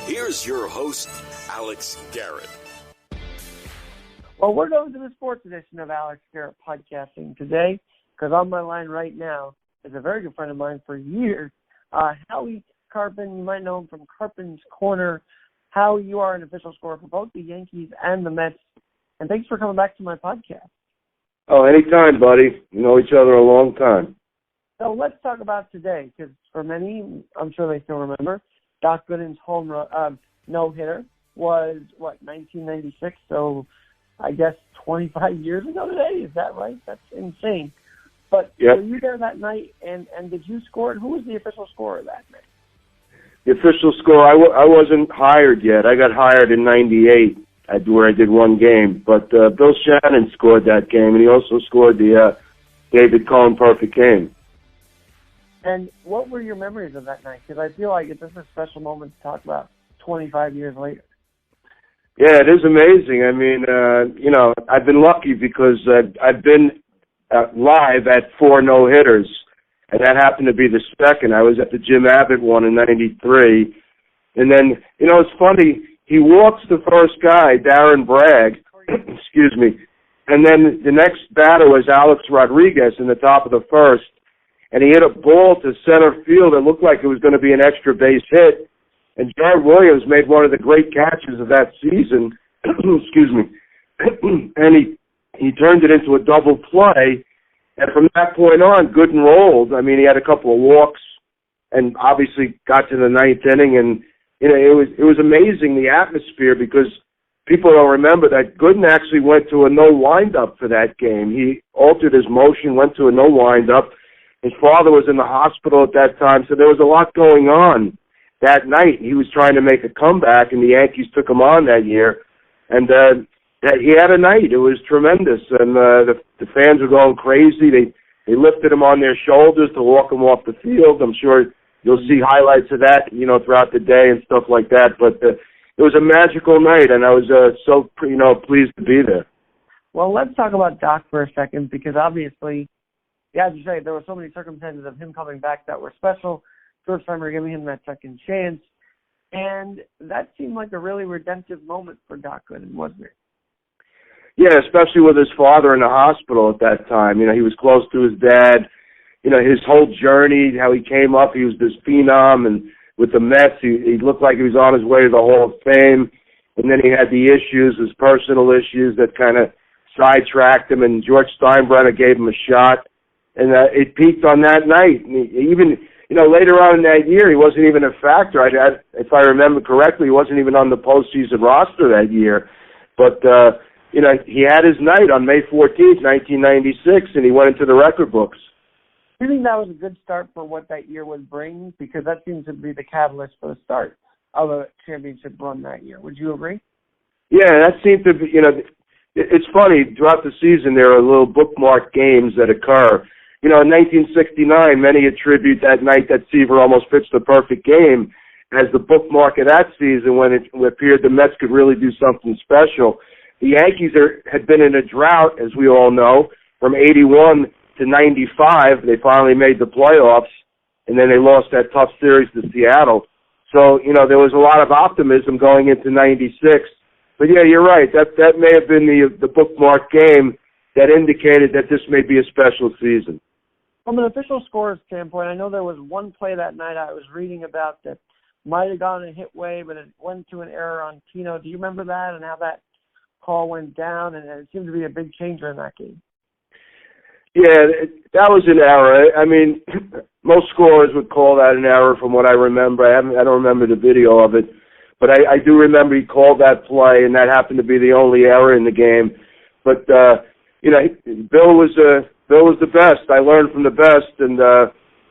Here's your host, Alex Garrett. Well, we're going to the sports edition of Alex Garrett Podcasting today because on my line right now is a very good friend of mine for years, Howie Karpin. You might know him from Karpin's Korner. Howie, you are an official scorer for both the Yankees and the Mets, and thanks for coming back to my podcast. Oh, anytime, buddy. We know each other a long time. So let's talk about today, because for many, I'm sure they still remember, Doc Gooden's home run, no-hitter was, 1996? So I guess 25 years ago today? Is that right? That's insane. But yep. Were you there that night, and did you score it? Who was the official scorer that night? The official score, I wasn't hired yet. I got hired in 98, where I did one game. But Bill Shannon scored that game, and he also scored the David Cohn perfect game. And what were your memories of that night? Because I feel like it's just a special moment to talk about 25 years later. Yeah, it is amazing. I mean, I've been lucky because I've been live at 4 no-hitters, and that happened to be the second. I was at the Jim Abbott one in 93. And then, it's funny, he walks the first guy, Darren Bragg, excuse me, and then the next batter was Alex Rodriguez in the top of the first, and he hit a ball to center field. It looked like it was going to be an extra base hit. And John Williams made one of the great catches of that season, excuse me, and he turned it into a double play. And from that point on, Gooden rolled. I mean, he had a couple of walks and obviously got to the ninth inning. And, it was amazing, the atmosphere, because people don't remember that Gooden actually went to a no windup for that game. He altered his motion, went to a no windup. His father was in the hospital at that time, so there was a lot going on that night. He was trying to make a comeback, and the Yankees took him on that year. And he had a night. It was tremendous, and the fans were going crazy. They lifted him on their shoulders to walk him off the field. I'm sure you'll see highlights of that, throughout the day and stuff like that. But it was a magical night, and I was so pleased to be there. Well, let's talk about Doc for a second, because obviously, as you say, there were so many circumstances of him coming back that were special. George Steinbrenner giving him that second chance. And that seemed like a really redemptive moment for Doc Gooden, wasn't it? Yeah, especially with his father in the hospital at that time. He was close to his dad. His whole journey, how he came up, he was this phenom. And with the Mets, he looked like he was on his way to the Hall of Fame. And then he had the issues, his personal issues that kind of sidetracked him. And George Steinbrenner gave him a shot. And it peaked on that night. And even, later on in that year, he wasn't even a factor. If I remember correctly, he wasn't even on the postseason roster that year. But, he had his night on May 14th, 1996, and he went into the record books. Do you think that was a good start for what that year would bring? Because that seems to be the catalyst for the start of a championship run that year. Would you agree? Yeah, that seemed to be, it's funny, throughout the season there are little bookmark games that occur. In 1969, many attribute that night that Seaver almost pitched the perfect game as the bookmark of that season when it appeared the Mets could really do something special. The Yankees had been in a drought, as we all know, from 81 to 95. They finally made the playoffs, and then they lost that tough series to Seattle. So, there was a lot of optimism going into 96. But, yeah, you're right. That may have been the bookmark game that indicated that this may be a special season. From an official score standpoint, I know there was one play that night I was reading about that might have gone a hit way, but it went to an error on Keno. Do you remember that and how that call went down? And it seemed to be a big changer in that game. Yeah, that was an error. I mean, most scorers would call that an error from what I remember. I don't remember the video of it, but I do remember he called that play, and that happened to be the only error in the game. But Bill was the best. I learned from the best, and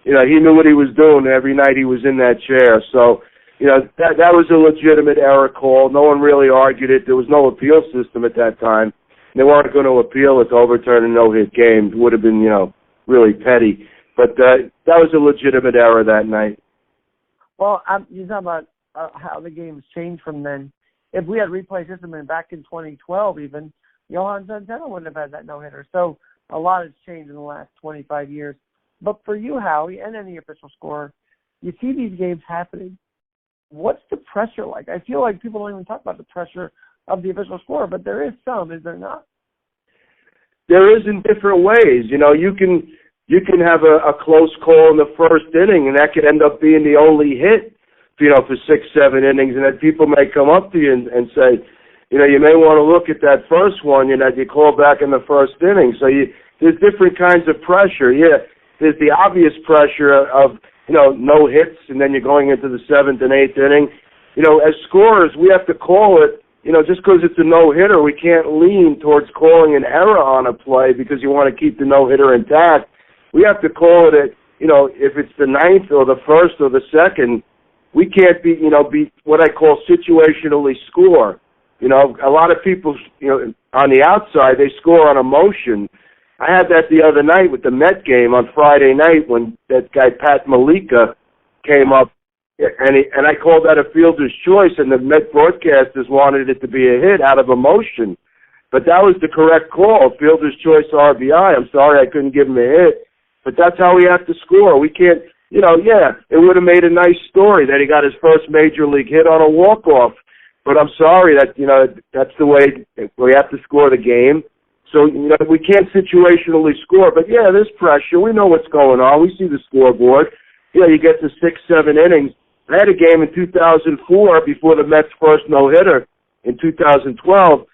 he knew what he was doing every night he was in that chair. So, that was a legitimate error call. No one really argued it. There was no appeal system at that time. They weren't going to appeal it to overturn a no-hit game. It would have been, really petty. But that was a legitimate error that night. Well, you're talking about how the game's changed from then. If we had replay system and back in 2012 even, Johan Santana wouldn't have had that no-hitter. So a lot has changed in the last 25 years. But for you, Howie, and any official scorer, you see these games happening, what's the pressure like? I feel like people don't even talk about the pressure of the official score, but there is some, is there not? There is in different ways. You know, you can have a close call in the first inning, and that could end up being the only hit, you know, for 6-7 innings, and then people may come up to you and say, you know, you may want to look at that first one, you know, that you called back in the first inning. So there's different kinds of pressure. Yeah, there's the obvious pressure of, you know, no hits, and then you're going into the 7th and 8th inning. You know, as scorers, we have to call it, you know, just because it's a no-hitter, we can't lean towards calling an error on a play because you want to keep the no-hitter intact. We have to call it, you know, if it's the 9th or the 1st or the 2nd, we can't be what I call situationally score. You know, a lot of people, you know, on the outside, they score on emotion. I had that the other night with the Met game on Friday night when that guy Pat Malika came up, and I called that a fielder's choice, and the Met broadcasters wanted it to be a hit out of emotion. But that was the correct call, fielder's choice RBI. I'm sorry I couldn't give him a hit, but that's how we have to score. We can't, you know, yeah, it would have made a nice story that he got his first major league hit on a walk-off, but I'm sorry that, you know, that's the way we have to score the game. So, you know, we can't situationally score. But, yeah, there's pressure. We know what's going on. We see the scoreboard. You know, you get to 6-7 innings. I had a game in 2004 before the Mets' first no-hitter in 2012.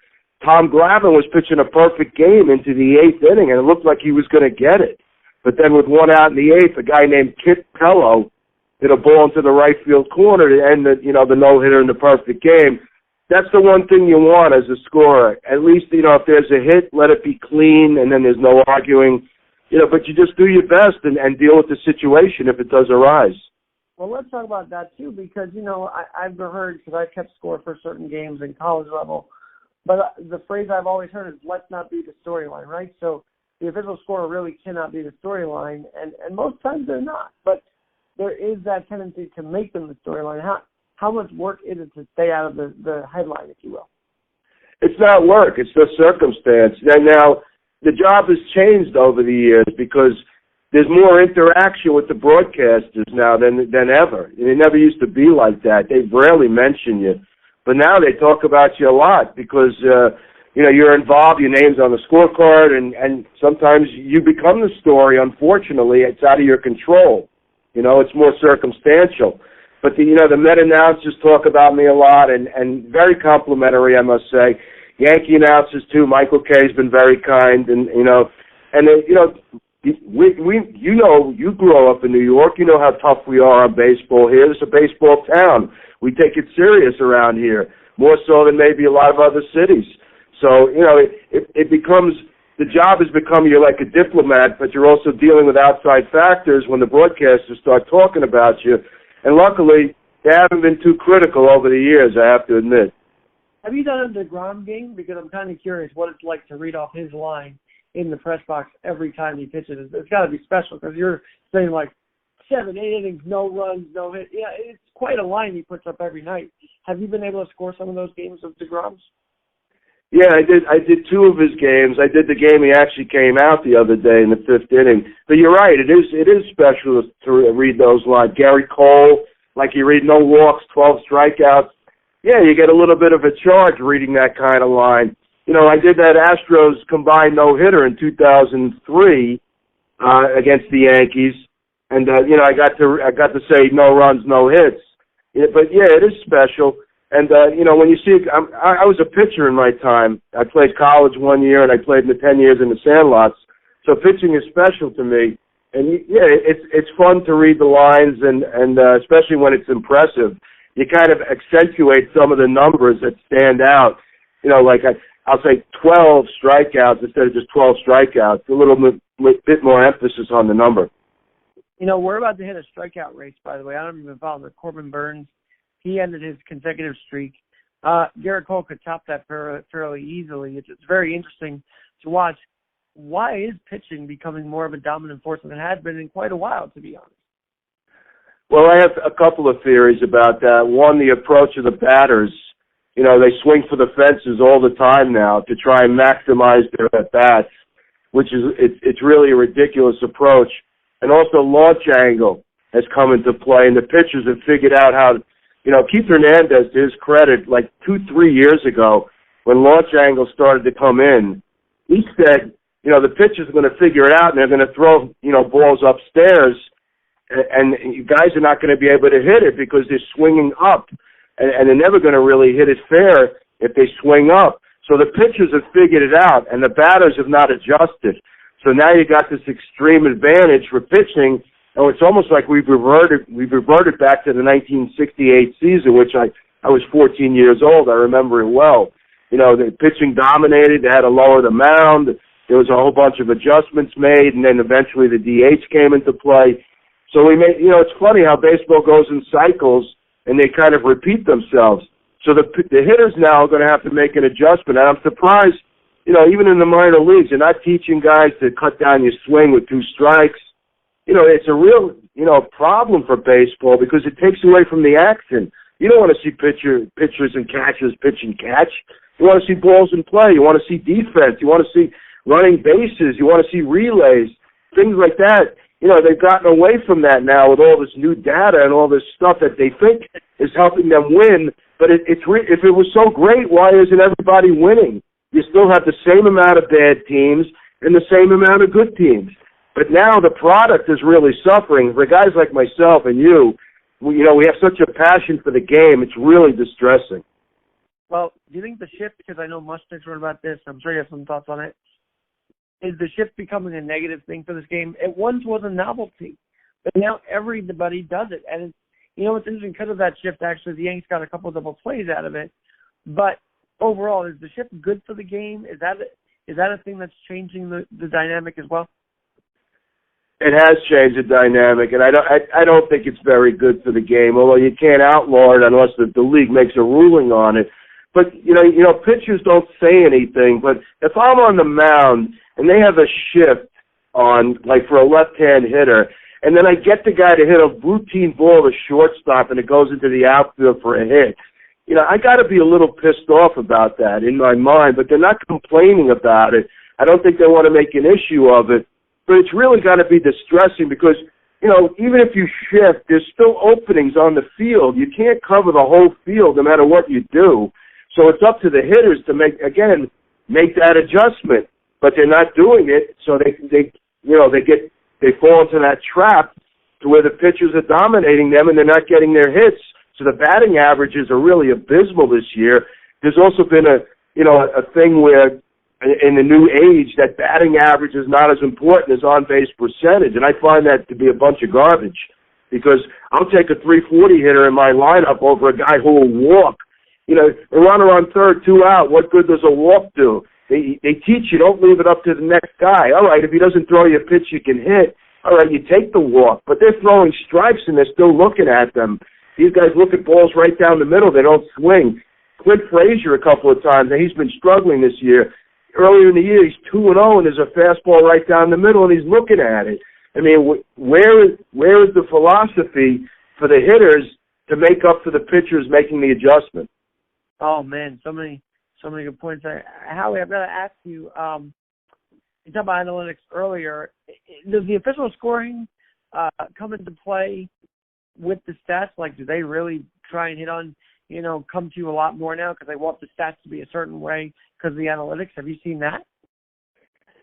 Tom Glavine was pitching a perfect game into the 8th inning, and it looked like he was going to get it. But then with one out in the 8th, a guy named Kit Pello hit a ball into the right field corner to end the no-hitter in the perfect game. That's the one thing you want as a scorer. At least, you know, if there's a hit, let it be clean, and then there's no arguing. You know, but you just do your best and deal with the situation if it does arise. Well, let's talk about that, too, because, you know, I've heard, because I've kept score for certain games in college level, but the phrase I've always heard is, let's not be the storyline, right? So the official score really cannot be the storyline, and most times they're not. But there is that tendency to make them the storyline. How much work is it to stay out of the headline, if you will? It's not work. It's the circumstance. And now, the job has changed over the years because there's more interaction with the broadcasters now than ever. It never used to be like that. They rarely mention you. But now they talk about you a lot because, you know, you're involved, your name's on the scorecard, and sometimes you become the story, unfortunately. It's out of your control. You know, it's more circumstantial. But, the Met announcers talk about me a lot, and very complimentary, I must say. Yankee announcers, too. Michael Kay's been very kind, and, you know, you grow up in New York. You know how tough we are on baseball here. It's a baseball town. We take it serious around here, more so than maybe a lot of other cities. So, you know, it becomes, the job has become you're like a diplomat, but you're also dealing with outside factors when the broadcasters start talking about you. And luckily, they haven't been too critical over the years, I have to admit. Have you done a DeGrom game? Because I'm kind of curious what it's like to read off his line in the press box every time he pitches. It's got to be special because you're saying like 7, 8 innings, no runs, no hit. Yeah, it's quite a line he puts up every night. Have you been able to score some of those games of DeGrom's? Yeah, I did 2 of his games. I did the game he actually came out the other day in the 5th inning. But you're right, it is special to read those lines. Gary Cole, like you read no walks, 12 strikeouts. Yeah, you get a little bit of a charge reading that kind of line. You know, I did that Astros combined no-hitter in 2003 against the Yankees, and you know, I got to say no runs, no hits. Yeah, but yeah, it is special. And, you know, when you see, I was a pitcher in my time. I played college 1 year, and I played in the 10 years in the Sandlots. So pitching is special to me. And, yeah, it's fun to read the lines, and especially when it's impressive. You kind of accentuate some of the numbers that stand out. You know, like I'll say 12 strikeouts instead of just 12 strikeouts. A little bit more emphasis on the number. You know, we're about to hit a strikeout race, by the way. I don't even follow it. Corbin Burns. He ended his consecutive streak. Garrett Cole could top that fairly easily. It's very interesting to watch. Why is pitching becoming more of a dominant force than it has been in quite a while, to be honest? Well, I have a couple of theories about that. One, the approach of the batters. You know, they swing for the fences all the time now to try and maximize their at-bats, which is it's really a ridiculous approach. And also launch angle has come into play, and the pitchers have figured out how Keith Hernandez, to his credit, like 2-3 years ago, when launch angles started to come in, he said, the pitchers are going to figure it out and they're going to throw, balls upstairs, and you guys are not going to be able to hit it because they're swinging up, and they're never going to really hit it fair if they swing up. So the pitchers have figured it out, and the batters have not adjusted. So now you got this extreme advantage for pitching. And it's almost like we've reverted back to the 1968 season, which I was 14 years old. I remember it well. The pitching dominated. They had to lower the mound. There was a whole bunch of adjustments made, and then eventually the DH came into play. So we made, it's funny how baseball goes in cycles, and they kind of repeat themselves. So the hitters now are going to have to make an adjustment. And I'm surprised, even in the minor leagues, you're not teaching guys to cut down your swing with 2 strikes. It's a real, problem for baseball because it takes away from the action. You don't want to see pitchers and catchers pitch and catch. You want to see balls in play. You want to see defense. You want to see running bases. You want to see relays, things like that. They've gotten away from that now with all this new data and all this stuff that they think is helping them win. But if it was so great, why isn't everybody winning? You still have the same amount of bad teams and the same amount of good teams. But now the product is really suffering. For guys like myself and you, we have such a passion for the game, it's really distressing. Well, do you think the shift, because I know Mustangs wrote about this, I'm sure you have some thoughts on it, is the shift becoming a negative thing for this game? It once was a novelty, but now everybody does it. And it's, it's interesting because of that shift, actually, the Yankees got a couple of double plays out of it. But overall, is the shift good for the game? Is that a thing that's changing the dynamic as well? It has changed the dynamic, and I don't think it's very good for the game, although you can't outlaw it unless the league makes a ruling on it. But, pitchers don't say anything, but if I'm on the mound and they have a shift on, like for a left-hand hitter, and then I get the guy to hit a routine ball to shortstop and it goes into the outfield for a hit, I got to be a little pissed off about that in my mind, but they're not complaining about it. I don't think they want to make an issue of it. But it's really got to be distressing because, even if you shift, there's still openings on the field. You can't cover the whole field no matter what you do. So it's up to the hitters to make that adjustment. But they're not doing it, so they fall into that trap to where the pitchers are dominating them and they're not getting their hits. So the batting averages are really abysmal this year. There's also been a thing where in the new age that batting average is not as important as on-base percentage, and I find that to be a bunch of garbage because I'll take a 340 hitter in my lineup over a guy who will walk. A runner on third, 2 out, what good does a walk do? They teach you don't leave it up to the next guy. All right, if he doesn't throw you a pitch you can hit, all right, you take the walk, but they're throwing strikes and they're still looking at them. These guys look at balls right down the middle. They don't swing. Clint Frazier a couple of times, and he's been struggling this year. Earlier in the year, he's 2-0, and there's a fastball right down the middle, and he's looking at it. I mean, where is the philosophy for the hitters to make up for the pitchers making the adjustment? Oh man, so many good points there. Howie, I've got to ask you. You talked about analytics earlier. Does the official scoring come into play with the stats? Like, do they really try and hit on? Come to you a lot more now because they want the stats to be a certain way because of the analytics. Have you seen that?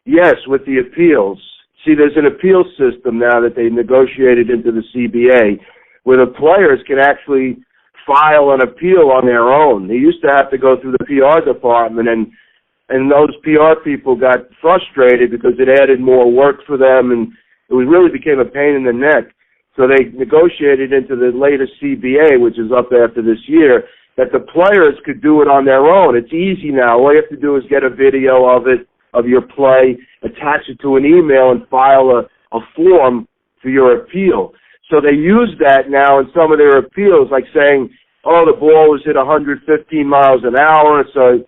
Yes, with the appeals. See, there's an appeal system now that they negotiated into the CBA where the players can actually file an appeal on their own. They used to have to go through the PR department, and those PR people got frustrated because it added more work for them, and it really became a pain in the neck. So they negotiated into the latest CBA, which is up after this year, that the players could do it on their own. It's easy now. All you have to do is get a video of it, of your play, attach it to an email, and file a form for your appeal. So they use that now in some of their appeals, like saying, oh, the ball was hit 115 miles an hour. So,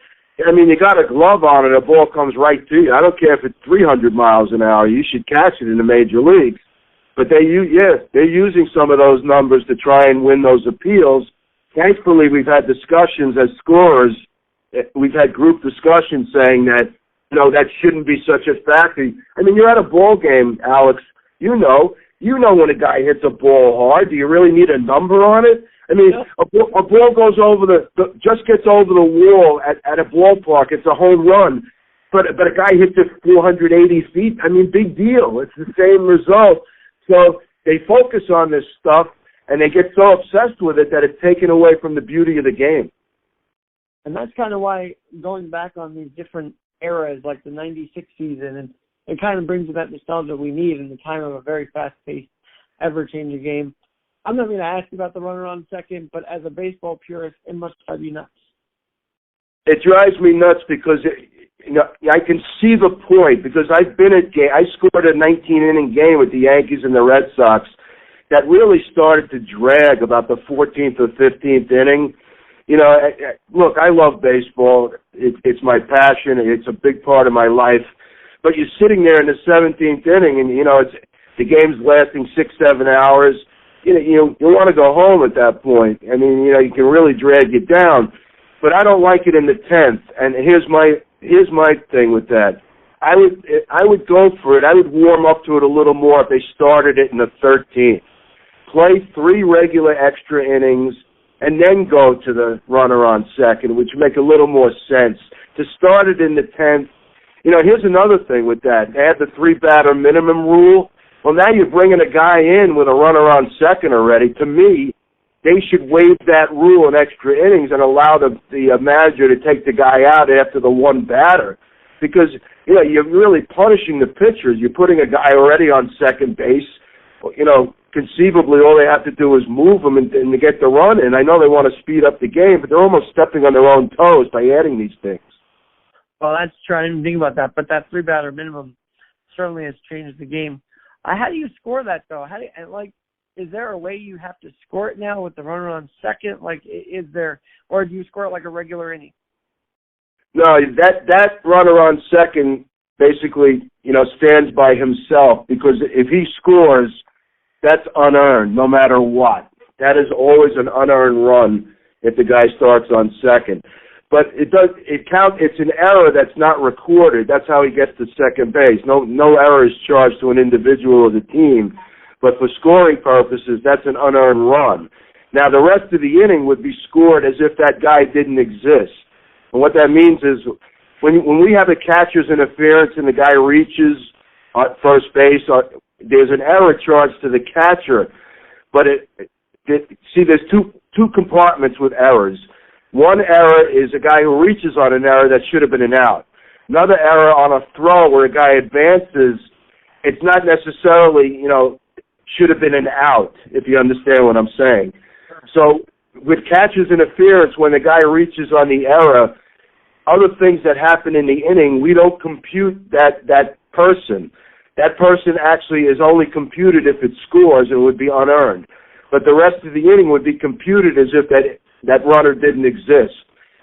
I mean, you got a glove on it, a ball comes right to you. I don't care if it's 300 miles an hour. You should catch it in the major leagues. But they're using some of those numbers to try and win those appeals. Thankfully, we've had discussions as scorers. We've had group discussions saying that, that shouldn't be such a factor. I mean, you're at a ball game, Alex. You know when a guy hits a ball hard. Do you really need a number on it? I mean, a ball goes over just gets over the wall at a ballpark. It's a home run. But a guy hits it 480 feet. I mean, big deal. It's the same result. So they focus on this stuff, and they get so obsessed with it that it's taken away from the beauty of the game. And that's kind of why going back on these different eras, like the 96 season, and it kind of brings that nostalgia we need in the time of a very fast-paced, ever-changing game. I'm not going to ask you about the runner on second, but as a baseball purist, it must drive you nuts. It drives me nuts because I can see the point, because I've been at game. I scored a 19-inning game with the Yankees and the Red Sox that really started to drag about the 14th or 15th inning. Look, I love baseball. It's my passion. It's a big part of my life. But you're sitting there in the 17th inning, and the game's lasting 6-7 hours. You want to go home at that point. I mean, you can really drag you down. But I don't like it in the 10th. And here's my thing with that. I would go for it. I would warm up to it a little more if they started it in the 13th. Play 3 regular extra innings, and then go to the runner on second, which would make a little more sense. To start it in the 10th, here's another thing with that. They had the 3-batter minimum rule. Well, now you're bringing a guy in with a runner on second already. To me, they should waive that rule in extra innings and allow the manager to take the guy out after the 1 batter. Because, you're really punishing the pitchers. You're putting a guy already on second base. Conceivably, all they have to do is move them and to get the run in. I know they want to speed up the game, but they're almost stepping on their own toes by adding these things. Well, that's true. I didn't think about that, but that 3-batter minimum certainly has changed the game. How do you score that, though? Is there a way you have to score it now with the runner on second? Is there, or do you score it like a regular inning? No, that runner on second basically, stands by himself, because if he scores, that's unearned no matter what. That is always an unearned run if the guy starts on second. But it's an error that's not recorded. That's how he gets to second base. No error is charged to an individual or the team. But for scoring purposes, that's an unearned run. Now, the rest of the inning would be scored as if that guy didn't exist. And what that means is when we have a catcher's interference and the guy reaches at first base, there's an error charged to the catcher. But there's two compartments with errors. One error is a guy who reaches on an error that should have been an out. Another error on a throw where a guy advances, it's not necessarily, should have been an out, if you understand what I'm saying. So with catcher's interference, when the guy reaches on the error, other things that happen in the inning, we don't compute that person. That person actually is only computed if it scores and would be unearned. But the rest of the inning would be computed as if that runner didn't exist.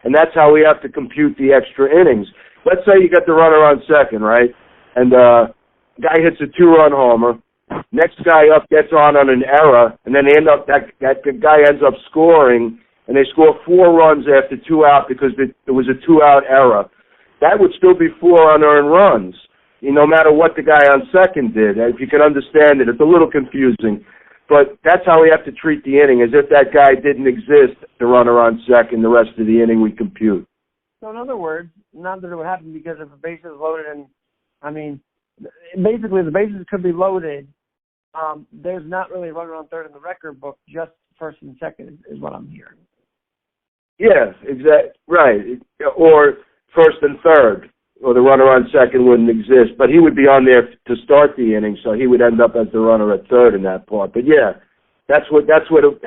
And that's how we have to compute the extra innings. Let's say you got the runner on second, right? And guy hits a 2-run homer. Next guy up gets on an error, and then that guy ends up scoring, and they score 4 runs after 2 out because there was a 2-out error. That would still be 4 unearned runs, no matter what the guy on second did. If you can understand it, it's a little confusing. But that's how we have to treat the inning, as if that guy didn't exist, the runner on second. The rest of the inning we compute. So in other words, not that it would happen because if a base is loaded, basically the bases could be loaded. There's not really a runner on third in the record book, just first and second is what I'm hearing. Yeah, exactly. Right. Or first and third, or the runner on second wouldn't exist. But he would be on there to start the inning, so he would end up as the runner at third in that part. But yeah, that's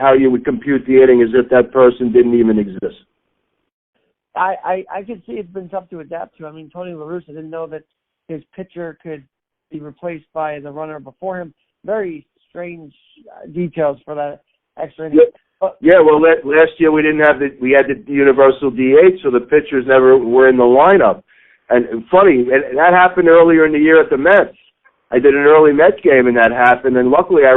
how you would compute the inning, as if that person didn't even exist. I can see it's been tough to adapt to. Tony La Russa didn't know that his pitcher could be replaced by the runner before him. Very strange details for that extra inning. Yeah, well, last year we had the universal DH, so the pitchers never were in the lineup. And funny, and that happened earlier in the year at the Mets. I did an early Mets game, and that happened. And luckily, I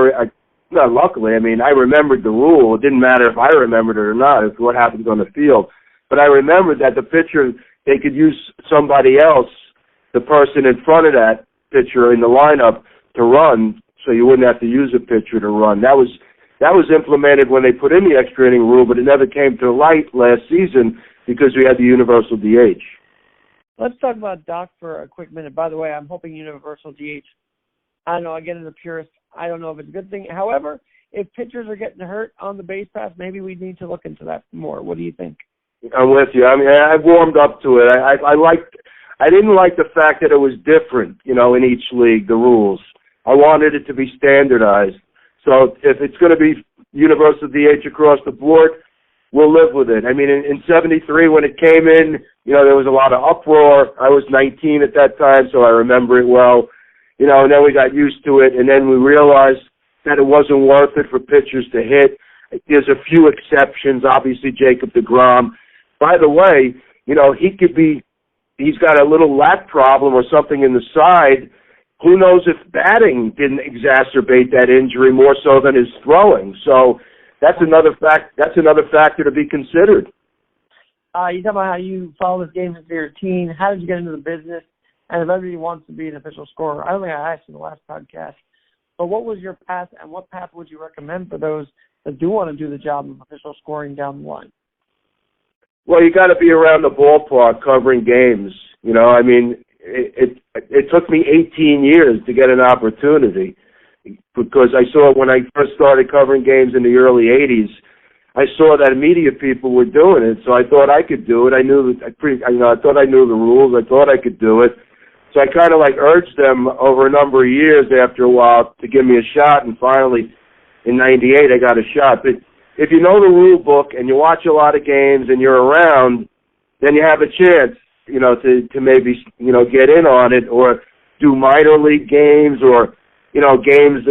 remembered the rule. It didn't matter if I remembered it or not. It's what happened on the field. But I remembered that the pitcher, they could use somebody else, the person in front of that pitcher in the lineup, to run, so you wouldn't have to use a pitcher to run. That was that was implemented when they put in the extra inning rule, but it never came to light last season because we had the universal DH. Let's talk about Doc for a quick minute. By the way, I'm hoping universal DH. I don't know, again, as a purist, I don't know if it's a good thing. However, if pitchers are getting hurt on the base pass, maybe we need to look into that more. What do you think? I'm with you. I mean, I've warmed up to it. I didn't like the fact that it was different, in each league, the rules. I wanted it to be standardized. So if it's going to be universal DH across the board, we'll live with it. I mean, in 73 when it came in, there was a lot of uproar. I was 19 at that time, so I remember it well. And then we got used to it, and then we realized that it wasn't worth it for pitchers to hit. There's a few exceptions, obviously Jacob deGrom. By the way, he's got a little lat problem or something in the side. Who knows if batting didn't exacerbate that injury more so than his throwing. So that's another factor to be considered. You talk about how you follow this game since you were a teen. How did you get into the business? And if everybody wants to be an official scorer, I don't think I asked you in the last podcast, but what was your path and what path would you recommend for those that do want to do the job of official scoring down the line? Well, you got to be around the ballpark covering games. I mean, it took me 18 years to get an opportunity because I saw when I first started covering games in the early 80s, I saw that media people were doing it, so I thought I could do it. I thought I knew the rules. I thought I could do it. So I kind of urged them over a number of years after a while to give me a shot, and finally in 98 I got a shot. But if you know the rule book and you watch a lot of games and you're around, then you have a chance, to maybe, get in on it or do minor league games or, games,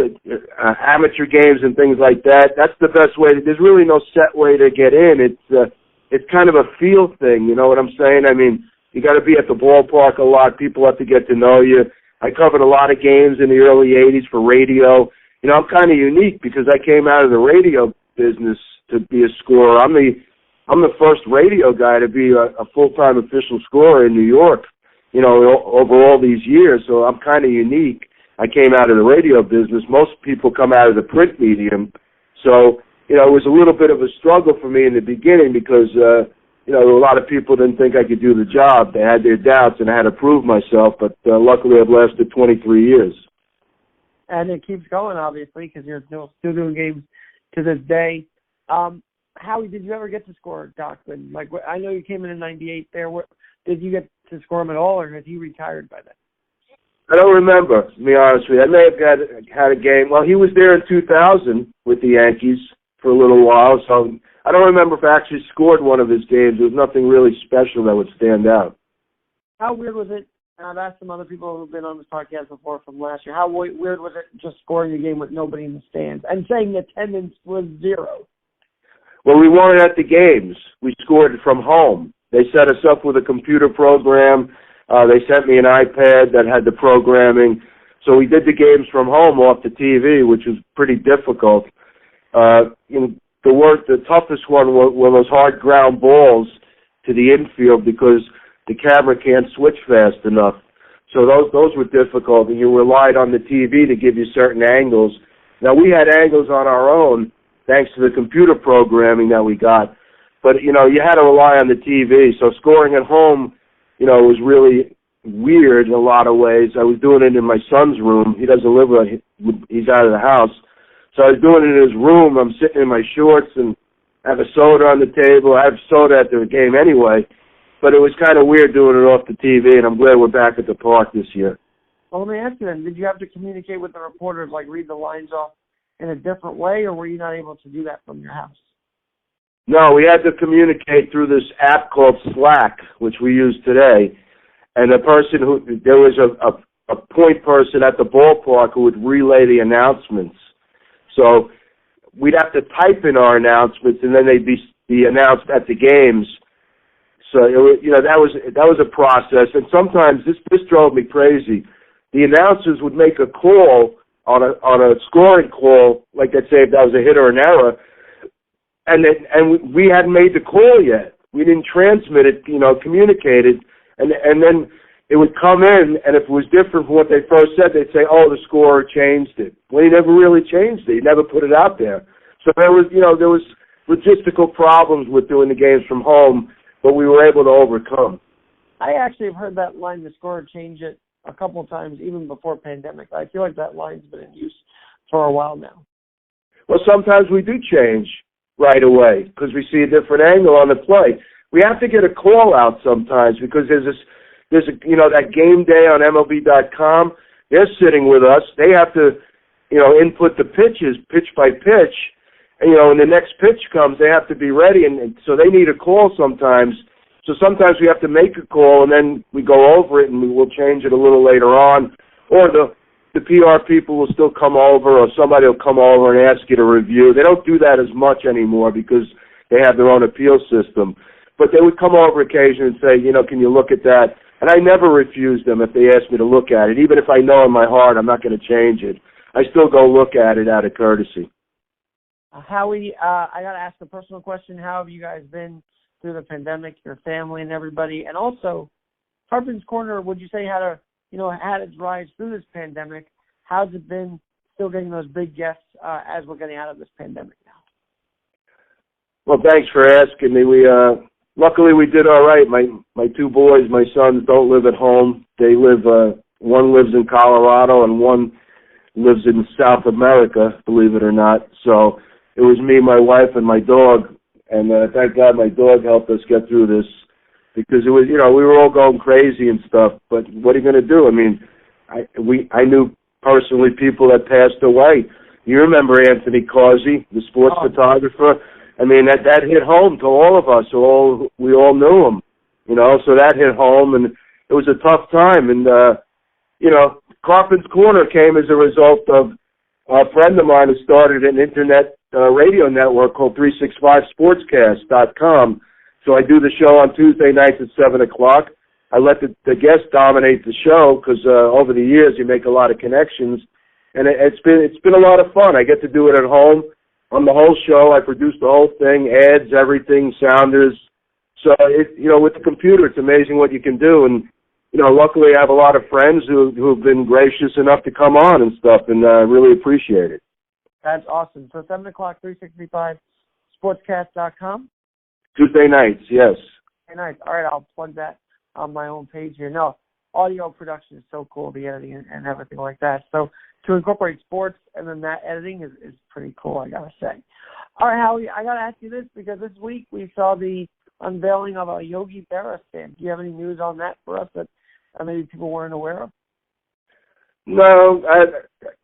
amateur games and things like that. That's the best way. There's really no set way to get in. It's kind of a feel thing, you know what I'm saying? I mean, you got to be at the ballpark a lot. People have to get to know you. I covered a lot of games in the early 80s for radio. I'm kind of unique because I came out of the radio business to be a scorer. I'm the first radio guy to be a full-time official scorer in New York, over all these years. So I'm kind of unique. I came out of the radio business. Most people come out of the print medium. So, it was a little bit of a struggle for me in the beginning because, a lot of people didn't think I could do the job. They had their doubts, and I had to prove myself. But luckily, I've lasted 23 years. And it keeps going, obviously, because you're still doing games to this day. Howie, did you ever get to score Doc Gooden? I know you came in 98 there. Did you get to score him at all, or has he retired by then? I don't remember, to be honest with you. I may have had a game. Well, he was there in 2000 with the Yankees for a little while, so I don't remember if I actually scored one of his games. There was nothing really special that would stand out. How weird was it? I've asked some other people who have been on this podcast before from last year. How weird was it just scoring a game with nobody in the stands and saying attendance was 0? Well, we weren't at the games. We scored from home. They set us up with a computer program. They sent me an iPad that had the programming. So we did the games from home off the TV, which was pretty difficult. The toughest one were those hard ground balls to the infield because the camera can't switch fast enough. So those were difficult, and you relied on the TV to give you certain angles. Now, we had angles on our own, thanks to the computer programming that we got. But, you had to rely on the TV. So scoring at home, was really weird in a lot of ways. I was doing it in my son's room. He doesn't live with, he's out of the house. So I was doing it in his room. I'm sitting in my shorts and have a soda on the table. I have soda at the game anyway. But it was kind of weird doing it off the TV, and I'm glad we're back at the park this year. Well, let me ask you then, did you have to communicate with the reporters, read the lines off in a different way, or were you not able to do that from your house? No, we had to communicate through this app called Slack, which we use today. And there was a point person at the ballpark who would relay the announcements. So we'd have to type in our announcements, and then they'd be announced at the games. So that was a process, and sometimes this drove me crazy. The announcers would make a call on a scoring call, like let's say if that was a hit or an error, and we hadn't made the call yet. We didn't transmit it, communicate it, and then it would come in, and if it was different from what they first said, they'd say, "Oh, the scorer changed it." Well, he never really changed it. He never put it out there. So there was logistical problems with doing the games from home, but we were able to overcome. I actually have heard that line, the scorer, change it a couple of times, even before pandemic. I feel like that line's been in use for a while now. Well, sometimes we do change right away because we see a different angle on the play. We have to get a call out sometimes because there's that game day on MLB.com. They're sitting with us. They have to, input the pitches, pitch by pitch. And, when the next pitch comes, they have to be ready. And so they need a call sometimes. So sometimes we have to make a call, and then we go over it, and we'll change it a little later on. Or the PR people will still come over, or somebody will come over and ask you to review. They don't do that as much anymore because they have their own appeal system. But they would come over occasionally and say, can you look at that? And I never refuse them if they ask me to look at it. Even if I know in my heart I'm not going to change it, I still go look at it out of courtesy. Howie, I got to ask a personal question. How have you guys been through the pandemic, your family and everybody? And also, Karpin's Korner, would you say had its rise through this pandemic? How's it been still getting those big guests as we're getting out of this pandemic now? Well, thanks for asking me. Luckily we did all right. My two boys, my sons, don't live at home. They live. One lives in Colorado and one lives in South America, believe it or not. So it was me, my wife, and my dog. And thank God my dog helped us get through this because it was, we were all going crazy and stuff. But what are you going to do? I mean, I knew personally people that passed away. You remember Anthony Causey, the sports photographer? I mean, that hit home to all of us. We all knew him, so that hit home, and it was a tough time. And, Karpin's Korner came as a result of a friend of mine who started an internet radio network called 365sportscast.com. So I do the show on Tuesday nights at 7 o'clock. I let the guests dominate the show because over the years you make a lot of connections, and it's been a lot of fun. I get to do it at home. On the whole show, I produce the whole thing, ads, everything, sounders. So, with the computer, it's amazing what you can do. And, luckily I have a lot of friends who have been gracious enough to come on and stuff, and I really appreciate it. That's awesome. So 7 o'clock, 365sportscast.com? Tuesday nights, yes. Tuesday nights. All right, I'll plug that on my own page here. No, audio production is so cool, the editing and everything like that. So to incorporate sports and then that editing is pretty cool, I got to say. All right, Howie, I got to ask you this because this week we saw the unveiling of a Yogi Bear stamp. Do you have any news on that for us that maybe people weren't aware of? No,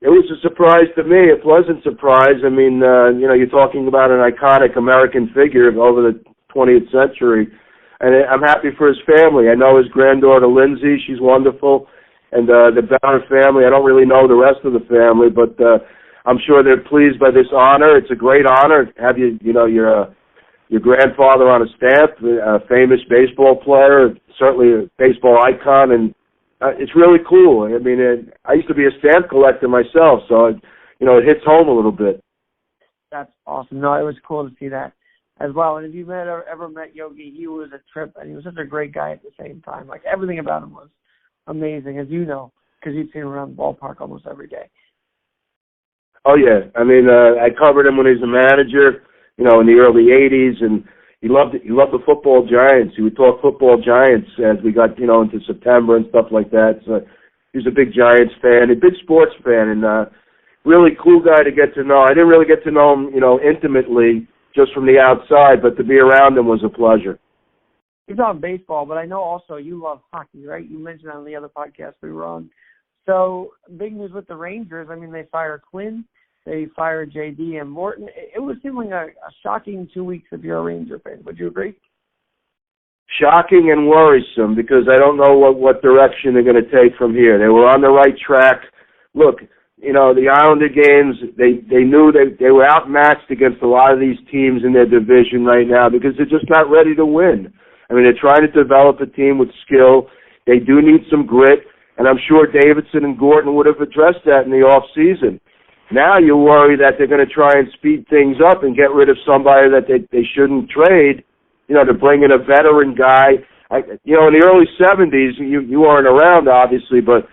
it was a surprise to me, a pleasant surprise. I mean, you're talking about an iconic American figure over the 20th century, and I'm happy for his family. I know his granddaughter, Lindsay, she's wonderful, and the Bear family, I don't really know the rest of the family, but I'm sure they're pleased by this honor. It's a great honor to have your grandfather on a stamp, a famous baseball player, certainly a baseball icon, and it's really cool. I mean, I used to be a stamp collector myself, so it hits home a little bit. That's awesome. No, it was cool to see that as well. And if you've ever met Yogi, he was a trip, and he was such a great guy at the same time. Like, everything about him was amazing, as you know, because you've seen him around the ballpark almost every day. Oh, yeah. I mean, I covered him when he was a manager, in the early 80s, and he loved the football Giants. He would talk football Giants as we got, into September and stuff like that. So he was a big Giants fan, a big sports fan, and really cool guy to get to know. I didn't really get to know him, intimately, just from the outside, but to be around him was a pleasure. He's on baseball, but I know also you love hockey, right? You mentioned on the other podcast we were on. So big news with the Rangers. I mean, they fired Quinn. They fired J.D. and Morton. It was seeming a shocking 2 weeks if you're a Ranger fan. Would you agree? Shocking and worrisome because I don't know what direction they're going to take from here. They were on the right track. Look, the Islander games, they knew they were outmatched against a lot of these teams in their division right now because they're just not ready to win. I mean, they're trying to develop a team with skill. They do need some grit, and I'm sure Davidson and Gordon would have addressed that in the off season. Now you worry that they're going to try and speed things up and get rid of somebody that they shouldn't trade, to bring in a veteran guy. In the early 70s, you weren't around, obviously, but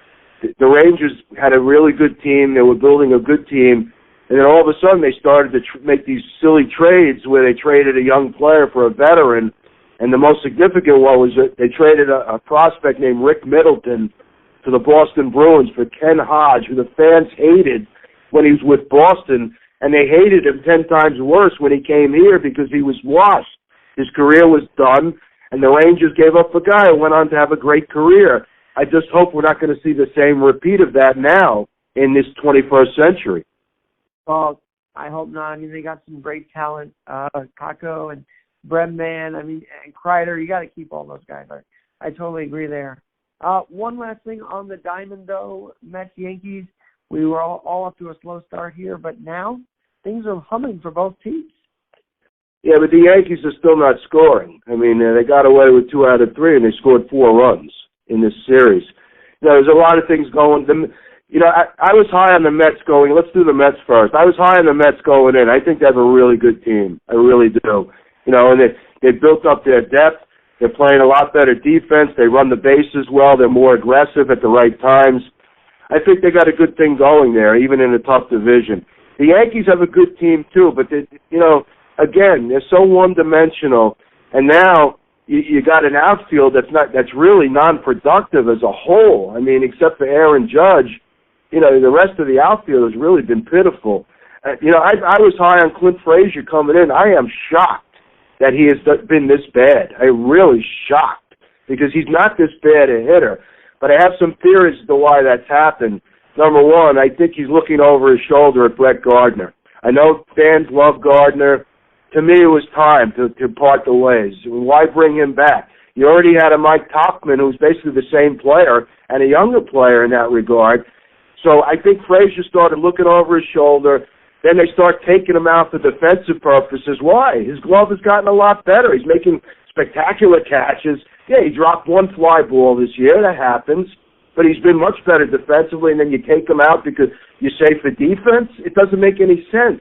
the Rangers had a really good team. They were building a good team, And then all of a sudden they started to make these silly trades where they traded a young player for a veteran. And the most significant one was that they traded a prospect named Rick Middleton to the Boston Bruins for Ken Hodge, who the fans hated when he was with Boston. And they hated him 10 times worse when he came here because he was washed. His career was done, and the Rangers gave up a guy who went on to have a great career. I just hope we're not going to see the same repeat of that now in this 21st century. Well, I hope not. I mean, they got some great talent, Kako and Bregman, and Kreider. You got to keep all those guys. I totally agree there. One last thing on the diamond, though, Mets-Yankees. We were all up to a slow start here, but now things are humming for both teams. Yeah, but the Yankees are still not scoring. I mean, they got away with 2 out of 3, and they scored 4 runs in this series. You know, there's a lot of things going. I was high on the Mets going. Let's do the Mets first. I was high on the Mets going in. I think they have a really good team. I really do. You know, and they built up their depth. They're playing a lot better defense. They run the bases well. They're more aggressive at the right times. I think they got a good thing going there, even in a tough division. The Yankees have a good team too, but again, they're so one-dimensional, and now you got an outfield that's really non-productive as a whole. I mean, except for Aaron Judge, the rest of the outfield has really been pitiful. I was high on Clint Frazier coming in. I am shocked that he has been this bad. I'm really shocked because he's not this bad a hitter. But I have some theories as to why that's happened. Number one, I think he's looking over his shoulder at Brett Gardner. I know fans love Gardner. To me, it was time to part the ways. Why bring him back? You already had a Mike Tauchman, who's basically the same player and a younger player in that regard. So I think Frazier started looking over his shoulder. Then they start taking him out for defensive purposes. Why? His glove has gotten a lot better. He's making spectacular catches. Yeah, he dropped 1 fly ball this year. That happens. But he's been much better defensively, and then you take him out because you say for defense? It doesn't make any sense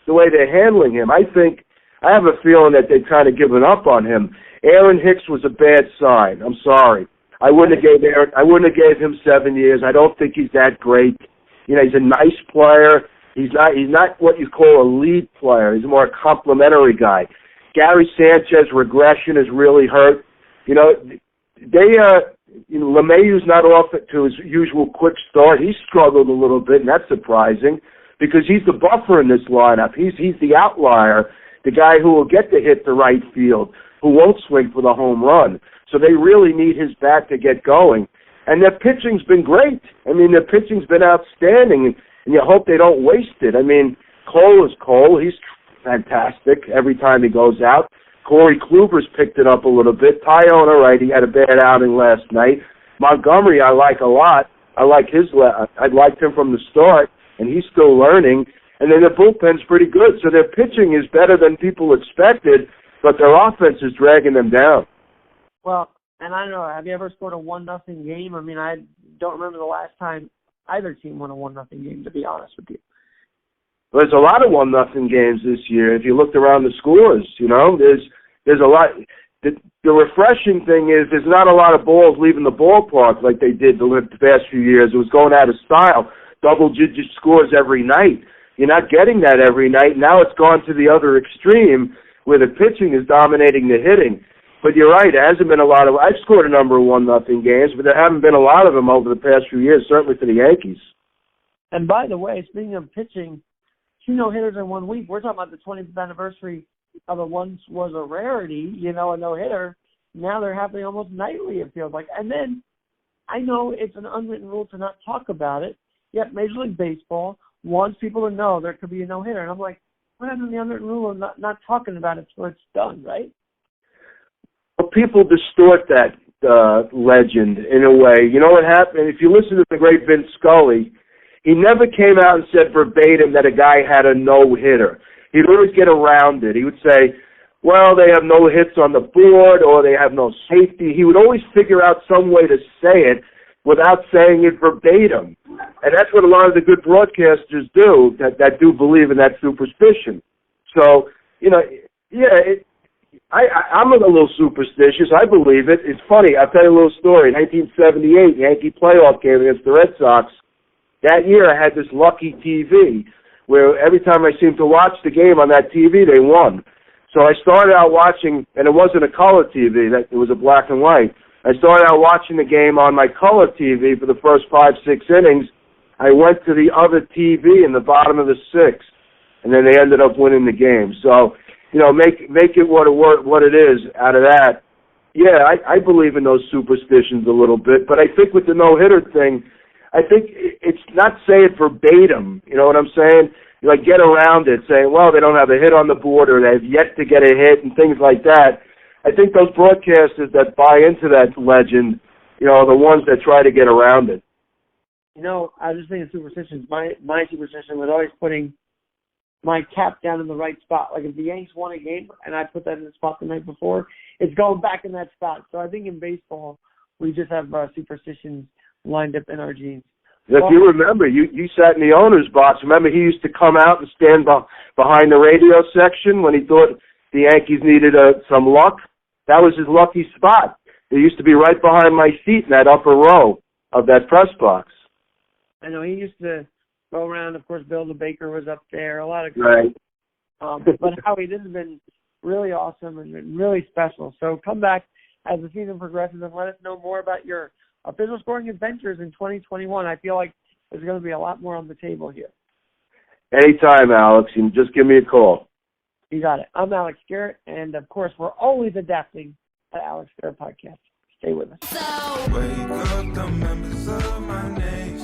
the way they're handling him. I have a feeling that they've kind of given up on him. Aaron Hicks was a bad sign. I'm sorry. I wouldn't have gave him 7 years. I don't think he's that great. He's a nice player. He's not what you call a lead player. He's more a complimentary guy. Gary Sanchez regression has really hurt. LeMahieu's not off to his usual quick start. He struggled a little bit, and that's surprising because he's the buffer in this lineup. He's the outlier, the guy who will get the hit to right field, who won't swing for the home run. So they really need his bat to get going. And their pitching's been great. I mean, their pitching's been outstanding, and you hope they don't waste it. I mean, Cole is Cole. He's fantastic every time he goes out. Corey Kluber's picked it up a little bit. Tyone, all right, he had a bad outing last night. Montgomery I like a lot. I liked him from the start, and he's still learning. And then their bullpen's pretty good. So their pitching is better than people expected, but their offense is dragging them down. Well, and I don't know, have you ever scored a 1-0 game? I mean, I don't remember the last time either team won a 1-0 game, to be honest with you. There's a lot of 1-0 games this year. If you looked around the scores, there's a lot. The refreshing thing is there's not a lot of balls leaving the ballpark like they did the past few years. It was going out of style. Double-digit scores every night. You're not getting that every night. Now it's gone to the other extreme where the pitching is dominating the hitting. But you're right, there hasn't been a lot of – I've scored a number of 1-0 games, but there haven't been a lot of them over the past few years, certainly for the Yankees. And by the way, speaking of pitching, 2 no-hitters in 1 week. We're talking about the 20th anniversary of it once was a rarity, a no-hitter. Now they're happening almost nightly, it feels like. And then I know it's an unwritten rule to not talk about it, yet Major League Baseball wants people to know there could be a no-hitter. And I'm like, what happened to the unwritten rule of not talking about it until it's done, right? Well, people distort that legend in a way. You know what happened? If you listen to the great Vince Scully, he never came out and said verbatim that a guy had a no-hitter. He'd always get around it. He would say, well, they have no hits on the board or they have no safety. He would always figure out some way to say it without saying it verbatim. And that's what a lot of the good broadcasters do that do believe in that superstition. So, I'm a little superstitious. I believe it. It's funny. I'll tell you a little story. In 1978, Yankee playoff game against the Red Sox, that year I had this lucky TV where every time I seemed to watch the game on that TV, they won. So I started out watching, and it wasn't a color TV, it was a black and white. I started out watching the game on my color TV for the first 5-6 innings. I went to the other TV in the bottom of the sixth, and then they ended up winning the game. So, make it what it is out of that. Yeah, I believe in those superstitions a little bit, but I think with the no-hitter thing, I think it's not say it verbatim, you know what I'm saying? Like get around it, saying, well, they don't have a hit on the board or they've yet to get a hit and things like that. I think those broadcasters that buy into that legend, are the ones that try to get around it. I was just thinking superstitions. My superstition was always putting my cap down in the right spot. Like if the Yanks won a game and I put that in the spot the night before, it's going back in that spot. So I think in baseball, we just have superstitions lined up in our genes. If you remember, you sat in the owner's box. Remember, he used to come out and stand behind the radio section when he thought the Yankees needed some luck. That was his lucky spot. It used to be right behind my seat in that upper row of that press box. I know he used to go around. Of course, Bill the Baker was up there. A lot of right. But Howie, this has been really awesome and really special. So come back as the season progresses and let us know more about your official scoring adventures in 2021. I feel like there's going to be a lot more on the table here. Anytime, Alex. You just give me a call. You got it. I'm Alex Garrett, and of course, we're always adapting at Alex Garrett Podcast. Stay with us. Wake up the members of my nation.